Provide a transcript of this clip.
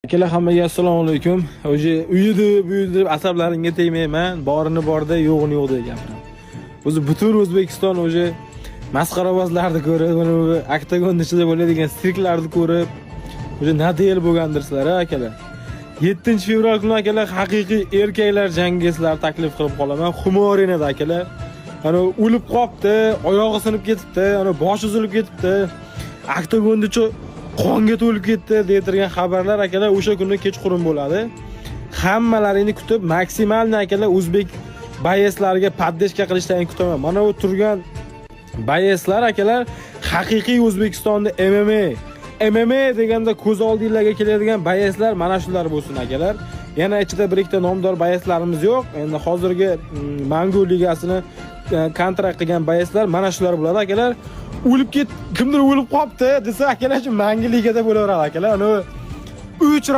Akalar hammaga assalomu alaykum. O'zi uyidi, buyidi deb asablaringga tegmayman. Borini borda, yo'g'ini yo'q deb gapiraman. O'zi butun O'zbekiston o'zi masxarabozlarni ko'rib, mana bu oktagon ichida bo'ladigan sirklarni ko'rib, o'zi nadel bo'lgandirsizlar, akalar. 7-fevral kuni akalar haqiqiy erkaklar jangiga sizlar taklif qilib qolaman. Xumorinada akalar. Ana o'lib qopti, oyog'i sinib ketibdi, ana boshi uzilib ketibdi. Oktagonda qonga to'lib ketdi deytirgan xabarlar akalar o'sha kuni kechqurun bo'ladi. Hammalaringni kutib, maksimalni akalar o'zbek bayeslariga paddeshka qilishdan kutaman. Mana bu turgan bayeslar akalar haqiqiy O'zbekistonda MMA deganda ko'z oldingizga keladigan bayeslar mana shular bo'lsin akalar. Yana ichida bir ikkita nomdor bayeslarimiz yo'q. Endi hozirgi Mango ligasini kontrakt qilgan bayeslar mana shular bo'ladi akalar. Kimdir o'lib qopti desa akalar shu Mango ligada bo'laveradi akalar. Ana 3